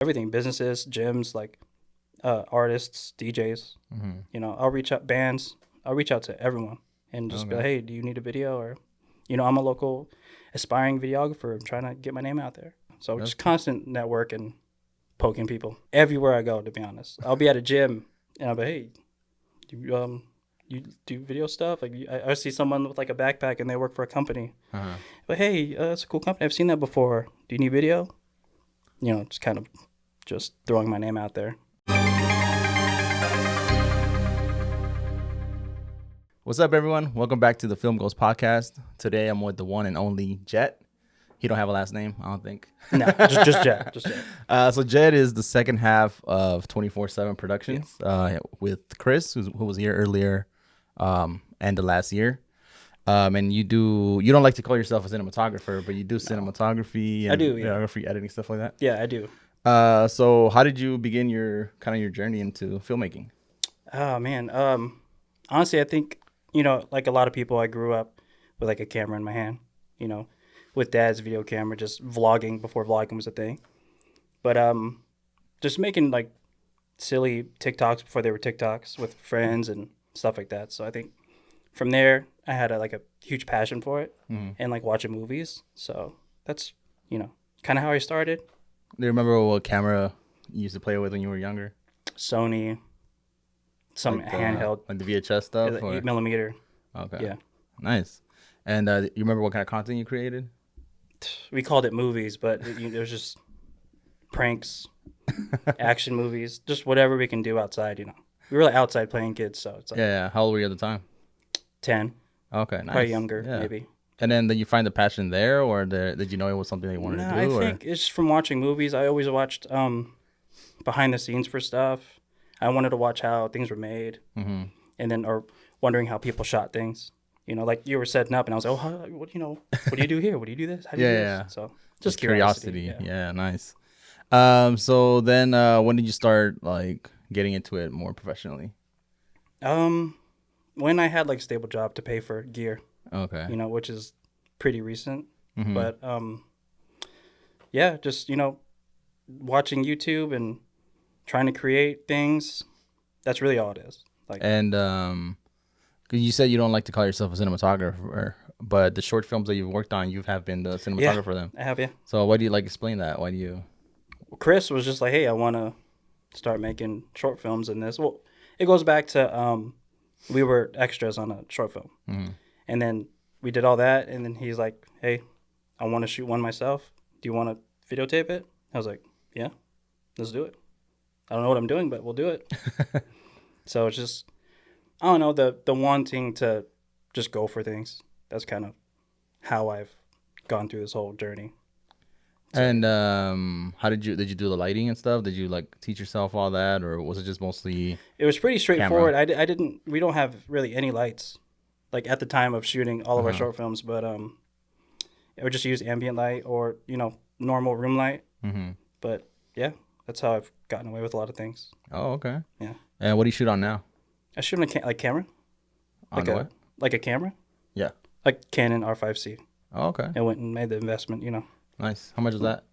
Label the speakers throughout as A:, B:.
A: everything, businesses, gyms, like artists, DJs. I'll reach out bands. I'll reach out to everyone and just be like, hey, do you need a video? Or, I'm a local aspiring videographer. I'm trying to get my name out there. So just constant network and poking people everywhere I go, to be honest. I'll be at a gym and I'll be, hey, you do video stuff? Like I see someone with like a backpack and they work for a company. But hey, it's a cool company. I've seen that before. Do you need video? Just kind of just throwing my name out there.
B: What's up, everyone? Welcome back to the Film Goals podcast. Today I'm with the one and only Jett. He don't have a last name, I don't think.
A: No, just Jett. Just Jett.
B: So Jett is the second half of 24/7 Productions with Chris, who was here earlier, end of last year. And you don't like to call yourself a cinematographer, but you do cinematography and videography, editing, stuff like that.
A: Yeah, I do.
B: So how did you begin your journey into filmmaking?
A: Oh man. Honestly, I think, like a lot of people, I grew up with like a camera in my hand, with dad's video camera, just vlogging before vlogging was a thing. But just making like silly TikToks before they were TikToks with friends and stuff like that. So I think from there I had a huge passion for it and like watching movies. So that's, kind of how I started.
B: Do you remember what camera you used to play with when you were younger?
A: Sony, some
B: like
A: handheld.
B: Like the VHS stuff?
A: 8mm.
B: Okay.
A: Yeah.
B: Nice. And you remember what kind of content you created?
A: We called it movies, but it was just pranks, action movies, just whatever we can do outside, We were like outside playing kids, so it's like
B: Yeah. How old were you at the time?
A: 10.
B: Okay, nice.
A: Probably younger,
B: Yeah.
A: maybe.
B: And then did you find the passion there, or did you know it was something that you wanted to do?
A: I think it's just from watching movies. I always watched behind the scenes for stuff. I wanted to watch how things were made, and then or wondering how people shot things. Like you were setting up, and I was like, what do you do here? What do you do this? How do you do this?
B: Yeah.
A: So just
B: curiosity. Yeah, nice. So then when did you start like getting into it more professionally?
A: When I had like a stable job to pay for gear.
B: Okay.
A: Which is pretty recent. But yeah, just watching YouTube and trying to create things. That's really all it is.
B: And 'cause you said you don't like to call yourself a cinematographer, but the short films that you've worked on, you have been the cinematographer for them.
A: I have, yeah.
B: So why do you explain that? Why do you?
A: Chris was just like, hey, I want to start making short films in this. Well, it goes back to we were extras on a short film, and then we did all that, and then he's like, hey, I want to shoot one myself. Do you want to videotape it? I was like, yeah, let's do it. I don't know what I'm doing, but we'll do it. So it's just, I don't know, the wanting to just go for things. That's kind of how I've gone through this whole journey. So,
B: and how did you do the lighting and stuff? Did you teach yourself all that, or was it just mostly?
A: It was pretty straightforward. We don't have really any lights, like at the time of shooting all of our short films, but I would just use ambient light or normal room light. But yeah, that's how I've gotten away with a lot of things.
B: Oh, okay.
A: Yeah.
B: And what do you shoot on now?
A: I shoot on a camera.
B: On what?
A: Like a camera.
B: Yeah.
A: Like Canon R5C.
B: Oh, okay.
A: I went and made the investment.
B: Nice. How much is that?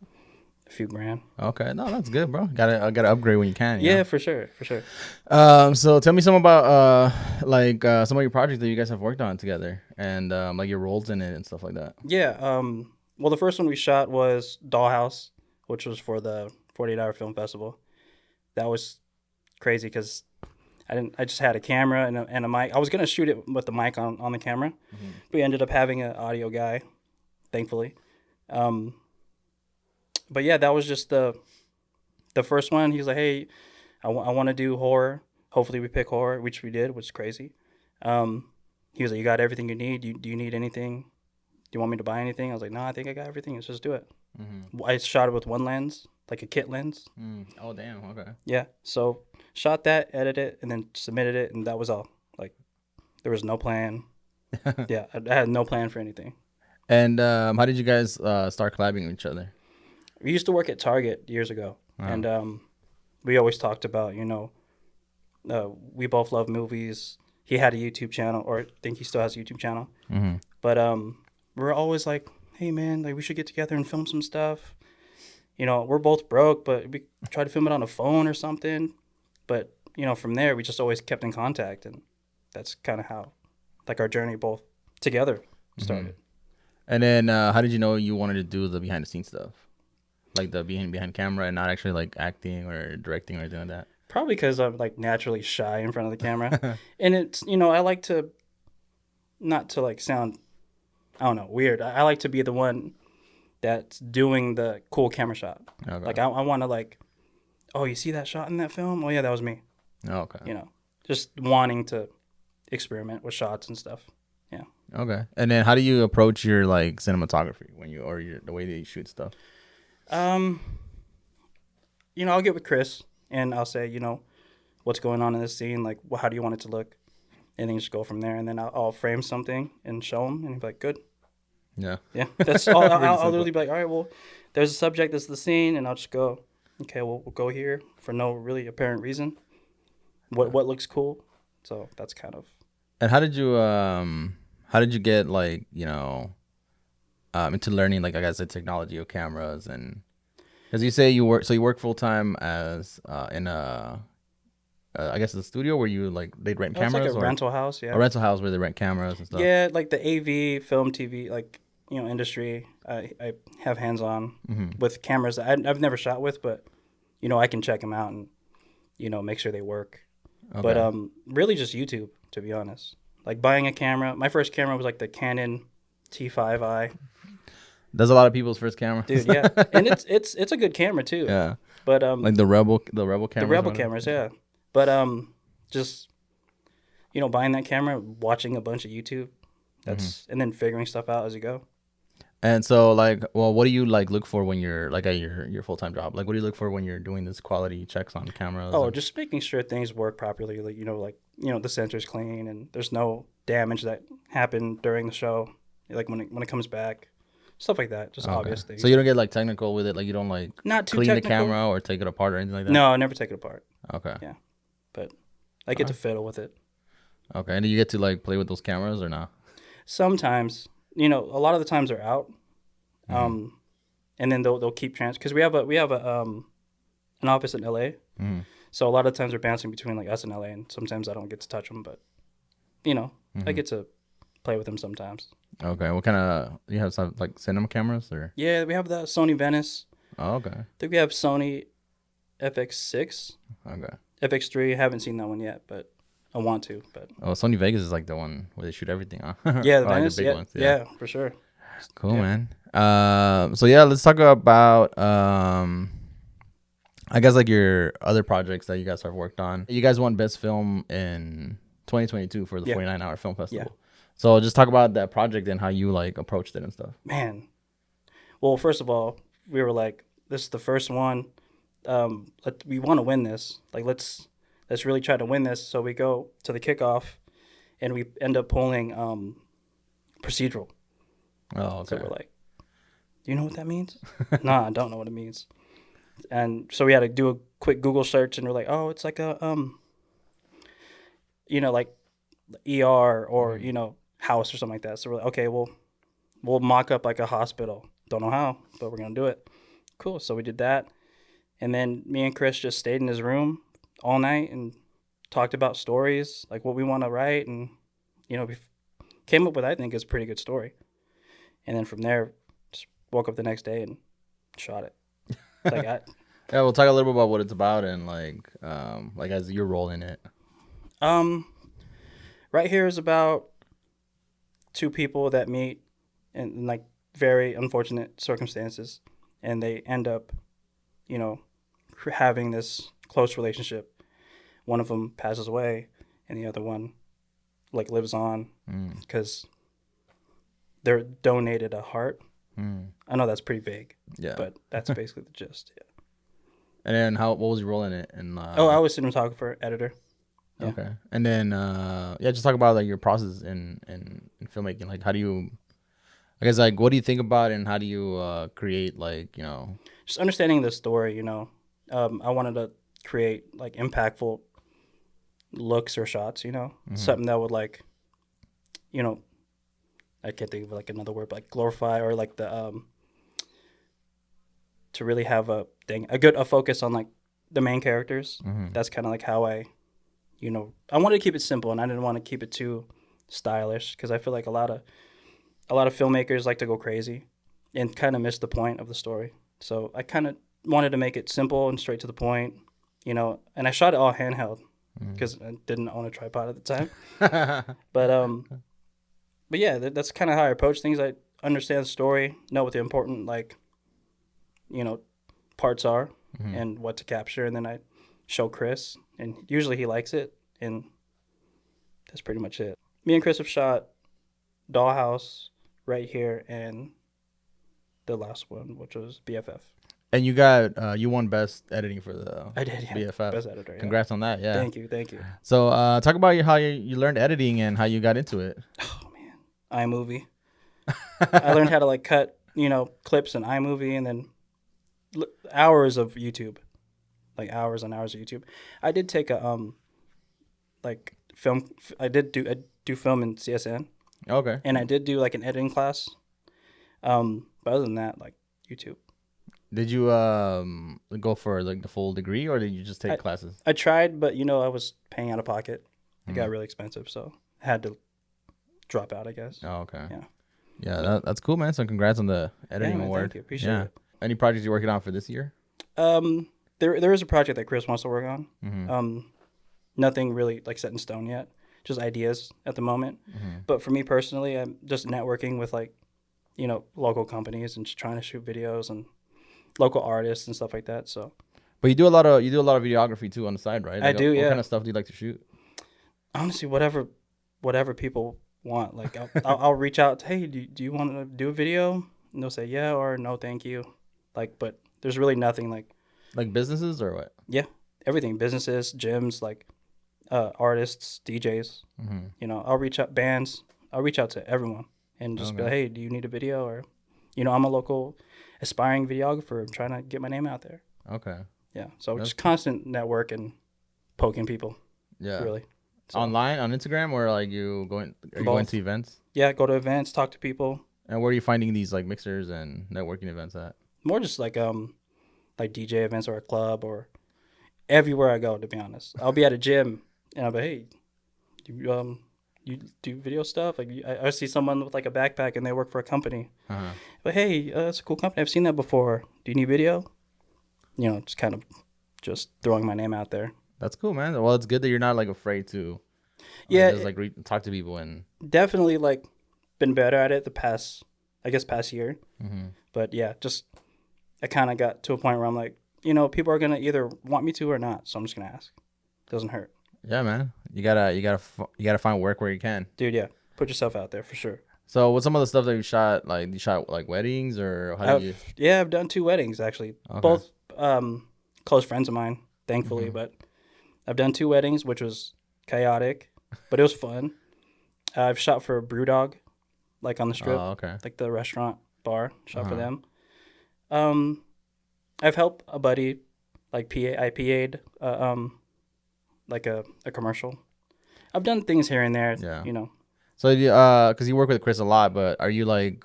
A: A few grand.
B: Okay. No, that's good, bro. Gotta upgrade when you can.
A: Yeah, for sure.
B: So tell me some about some of your projects that you guys have worked on together, and your roles in it and stuff like that.
A: Yeah. Well, the first one we shot was Dollhouse, which was for the 48-hour film festival. That was crazy because I just had a camera and a mic. I was gonna shoot it with the mic on the camera, but we ended up having an audio guy, thankfully. But yeah, that was just the first one. He was like, hey, I want to do horror. Hopefully we pick horror, which we did, which is crazy. He was like, you got everything you need? Do you need anything? Do you want me to buy anything? I was like, no, I think I got everything. Let's just do it. I shot it with one lens, like a kit lens.
B: Oh, damn. Okay.
A: Yeah. So shot that, edited it, and then submitted it, and that was all. There was no plan. Yeah, I had no plan for anything.
B: And how did you guys start collabing with each other?
A: We used to work at Target years ago, and we always talked about, we both love movies. He had a YouTube channel, or I think he still has a YouTube channel. But we're always like, hey, man, we should get together and film some stuff. you know, we're both broke, but we tried to film it on a phone or something. But, you know, from there, we just always kept in contact. And that's kind of how, like, our journey both together started.
B: And then how did you know you wanted to do the behind the scenes stuff? Like the behind camera and not actually like acting or directing or anything like that?
A: Probably because I'm, like, naturally shy in front of the camera. And it's, you know, I like to, not to, like, sound, I don't know, weird. I like to be the one that's doing the cool camera shot.
B: Okay.
A: Like, I want to, like, oh, you see that shot in that film? Oh, yeah, that was me.
B: Okay.
A: You know, just wanting to experiment with shots and stuff. Yeah.
B: Okay. And then how do you approach your like cinematography when you or the way that you shoot stuff?
A: You know, I'll get with Chris and I'll say, you know, what's going on in this scene? Like, well, how do you want it to look? And then just go from there. And then I'll frame something and show him, and he'll be like, good.
B: Yeah.
A: Yeah. That's all. I'll literally be like, all right, well, there's a subject, that's the scene, and I'll just go, okay, well, we'll go here for no really apparent reason. What looks cool? So that's kind of.
B: And how did you get like, you know, into learning like I guess the technology of cameras? And because you say you work full time as in a I guess the studio where you like they'd rent
A: It's like
B: cameras
A: a
B: or
A: rental house, yeah.
B: a rental house where they rent cameras and stuff.
A: Yeah, like the AV, film, TV, like, you know, industry. I have hands on with cameras that I've never shot with, but, you know, I can check them out and, you know, make sure they work.
B: Okay.
A: But really just YouTube, to be honest. Like buying a camera. My first camera was like the Canon T5i.
B: That's a lot of people's first camera.
A: Dude, yeah. And it's a good camera too.
B: Yeah.
A: But
B: Like the Rebel cameras.
A: the Rebel cameras, yeah. But just, you know, buying that camera, watching a bunch of YouTube, and then figuring stuff out as you go.
B: And so like, well, what do you like look for when you're like at your full time job? Like, what do you look for when you're doing this quality checks on cameras?
A: Oh, just making sure things work properly. Like, you know, the sensor's clean and there's no damage that happened during the show. Like when it comes back, stuff like that. Just obvious things.
B: So you don't get like technical with it. Like you don't like
A: not too
B: clean
A: technical.
B: the camera or take it apart or anything like that.
A: No, I never take it apart.
B: Okay.
A: Yeah, but I get to fiddle with it.
B: Okay, and do you get to like play with those cameras or not?
A: Sometimes, you know, a lot of the times they're out, and then they'll keep because we have an office in LA, so a lot of times they're bouncing between like us and LA, and sometimes I don't get to touch them, but you know, I get to play with them sometimes.
B: Okay, what kind of you have some like cinema cameras or?
A: Yeah, we have the Sony Venice.
B: Oh, okay.
A: I think we have Sony FX6.
B: Okay.
A: FX3. I haven't seen that one yet, but I want to. But
B: Sony Vegas is like the one where they shoot everything, huh?
A: Yeah, the
B: like
A: Venice.
B: big
A: Yeah,
B: ones.
A: yeah, for sure.
B: Cool, man. So yeah, let's talk about I guess like your other projects that you guys have worked on. You guys won Best Film in 2022 for the 49-hour film festival. Yeah. So just talk about that project and how you like approached it and stuff.
A: Man, well, first of all, we were like, this is the first one. We want to win this. Like, let's really try to win this. So we go to the kickoff, and we end up pulling procedural.
B: Oh, okay.
A: So we're like, do you know what that means? Nah, I don't know what it means. And so we had to do a quick Google search, and we're like, oh, it's like a you know, like ER or you know, house or something like that. So we're like, okay, we'll mock up like a hospital. Don't know how, but we're gonna do it. Cool. So we did that, and then me and Chris just stayed in his room all night and talked about stories, like what we want to write, and you know, we came up with, I think, is a pretty good story. And then from there, just woke up the next day and shot it.
B: Yeah, we'll talk a little bit about what it's about and like as your role in it.
A: Right here is about two people that meet in like very unfortunate circumstances, and they end up, you know, having this close relationship. One of them passes away, and the other one like lives on because they're donated a heart. I know that's pretty vague, but that's basically the gist. Yeah.
B: And then what was your role in it? And
A: I was cinematographer, editor. Yeah.
B: Okay. And then just talk about like your process in filmmaking. Like, how do you, I guess, like, what do you think about and how do you create, like, you know,
A: just understanding the story. You know, I wanted to create like impactful looks or shots. You know, something that would like, you know, I can't think of like another word, but like glorify or like the to really have a focus on like the main characters.
B: Mm-hmm.
A: That's kind of like how I wanted to keep it simple, and I didn't want to keep it too stylish because I feel like a lot of filmmakers like to go crazy and kind of miss the point of the story. So I kind of wanted to make it simple and straight to the point, and I shot it all handheld because I didn't own a tripod at the time. But yeah, that's kind of how I approach things. I understand the story, know what the important parts are, and what to capture, and then I show Chris, and usually he likes it, and that's pretty much it. Me and Chris have shot Dollhouse right here, and the last one, which was BFF.
B: And you got you won best editing for the
A: I did, yeah.
B: BFF.
A: Best editor. Yeah.
B: Congrats on that. Yeah.
A: Thank you.
B: So talk about how you learned editing and how you got into it.
A: Oh man, iMovie. I learned how to like cut clips in iMovie, and then hours of YouTube, like hours and hours of YouTube. I did take a like film. I do film in CSN.
B: Okay.
A: And I did do like an editing class. But other than that, like YouTube.
B: Did you go for like the full degree, or did you just take classes?
A: I tried, but I was paying out of pocket. It got really expensive, so I had to drop out, I guess.
B: Oh, okay.
A: Yeah.
B: Yeah, that's cool, man. So congrats on the editing award.
A: Thank you. Appreciate it.
B: Any projects you're working on for this year?
A: There is a project that Chris wants to work on.
B: Mm-hmm.
A: Nothing really like set in stone yet. Just ideas at the moment.
B: Mm-hmm.
A: But for me personally, I'm just networking with like, local companies and just trying to shoot videos and local artists and stuff like that. So.
B: But you do a lot of videography too on the side, right?
A: Like, I do.
B: What
A: Yeah.
B: kind of stuff do you like to shoot?
A: Honestly, whatever people want. Like I'll reach out. Hey, do you want to do a video? And they'll say yeah or no, thank you. Like, but there's really nothing like
B: businesses or what?
A: Yeah, everything. Businesses, gyms, like artists, DJs.
B: Mm-hmm.
A: I'll reach out bands. I'll reach out to everyone and just be like, hey, do you need a video? Or, I'm a local aspiring videographer. I'm trying to get my name out there.
B: Okay.
A: Yeah. So just constant network and poking people.
B: Yeah.
A: Really. So,
B: online on Instagram, or like are you going to events?
A: Yeah, go to events, talk to people.
B: And where are you finding these like mixers and networking events at?
A: More just like DJ events or a club or everywhere I go, to be honest. I'll be at a gym and I'll be, hey, you do video stuff? Like I see someone with like a backpack and they work for a company.
B: Uh-huh.
A: But hey, it's a cool company. I've seen that before. Do you need video? Just kind of just throwing my name out there.
B: That's cool, man. Well, it's good that you're not like afraid to just like talk to people. And
A: definitely like been better at it the past year.
B: Mm-hmm.
A: But yeah, just I kind of got to a point where I'm like, people are gonna either want me to or not, so I'm just gonna ask. Doesn't hurt.
B: Yeah, man. You gotta find work where you can,
A: dude. Yeah, put yourself out there for sure.
B: So what's some of the stuff that you shot? Like you shot like weddings, or how did you?
A: Yeah, I've done 2 weddings actually. Okay. Both close friends of mine, thankfully. Mm-hmm. But I've done 2 weddings, which was chaotic, but it was fun. I've shot for Brewdog, like on the Strip, like the restaurant bar. Shot for them. I've helped a buddy, like I PA'd like a commercial. I've done things here and there. Yeah.
B: So because you work with Chris a lot, but are you like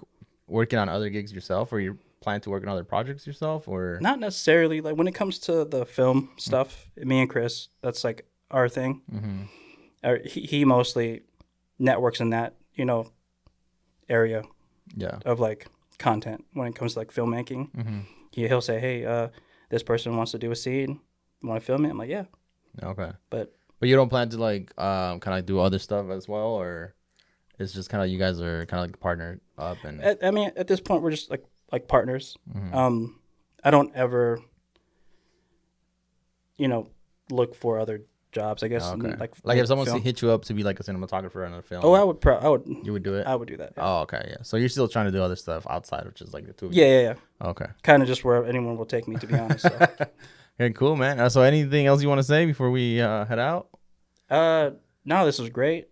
B: working on other gigs yourself, or you plan to work on other projects yourself, or
A: not necessarily? Like when it comes to the film stuff, me and Chris, that's like our thing. Mm-hmm. He mostly networks in that area. Yeah. Of like content when it comes to like filmmaking. Mm-hmm. He'll say, hey, this person wants to do a scene. Want to film it? I'm like, yeah.
B: Okay.
A: But
B: you don't plan to like kind of do other stuff as well, or it's just kind of you guys are kind of like partnered up? And
A: I mean, at this point, we're just like partners. Mm-hmm. I don't ever, look for other jobs. I guess.
B: Okay. Like if someone hit you up to be like a cinematographer on a film.
A: Oh, I would.
B: You would do it.
A: I would do that. Yeah.
B: Oh, okay, yeah. So you're still trying to do other stuff outside of just like the 2 of
A: you. Yeah.
B: Okay.
A: Kind of just where anyone will take me, to be honest. So.
B: Okay, cool, man. So anything else you want to say before we head out?
A: No, this was great.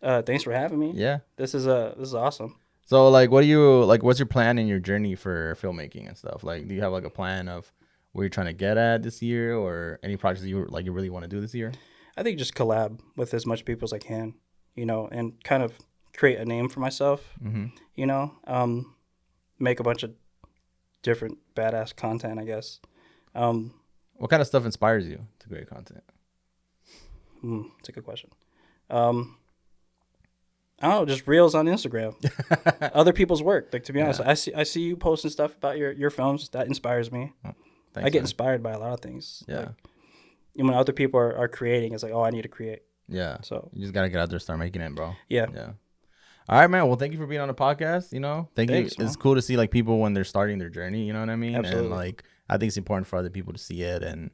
A: Thanks for having me.
B: Yeah.
A: This is awesome.
B: So like, what's your plan in your journey for filmmaking and stuff? Like, do you have like a plan of where you're trying to get at this year, or any projects you really want to do this year?
A: I think just collab with as much people as I can, and kind of create a name for myself, make a bunch of different badass content, I guess.
B: What kind of stuff inspires you to create content?
A: That's a good question. I don't know, just reels on Instagram, other people's work. Like, to be honest, I see you posting stuff about your films. That inspires me.
B: Thanks,
A: I get inspired by a lot of things.
B: Yeah.
A: Like, when other people are creating, it's like, oh, I need to create.
B: Yeah.
A: So
B: you just gotta get out there, start making it, bro.
A: Yeah.
B: Yeah. All right, man. Well, thank you for being on the podcast. Thanks, you.
A: man.
B: It's cool to see like people when they're starting their journey. You know what I mean?
A: Absolutely.
B: And like, I think it's important for other people to see it, and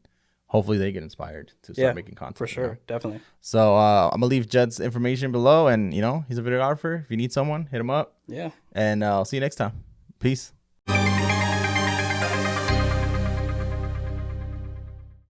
B: hopefully they get inspired to start making content.
A: For sure, definitely.
B: So I'm gonna leave Jett's information below, and he's a videographer. If you need someone, hit him up.
A: Yeah.
B: And I'll see you next time. Peace.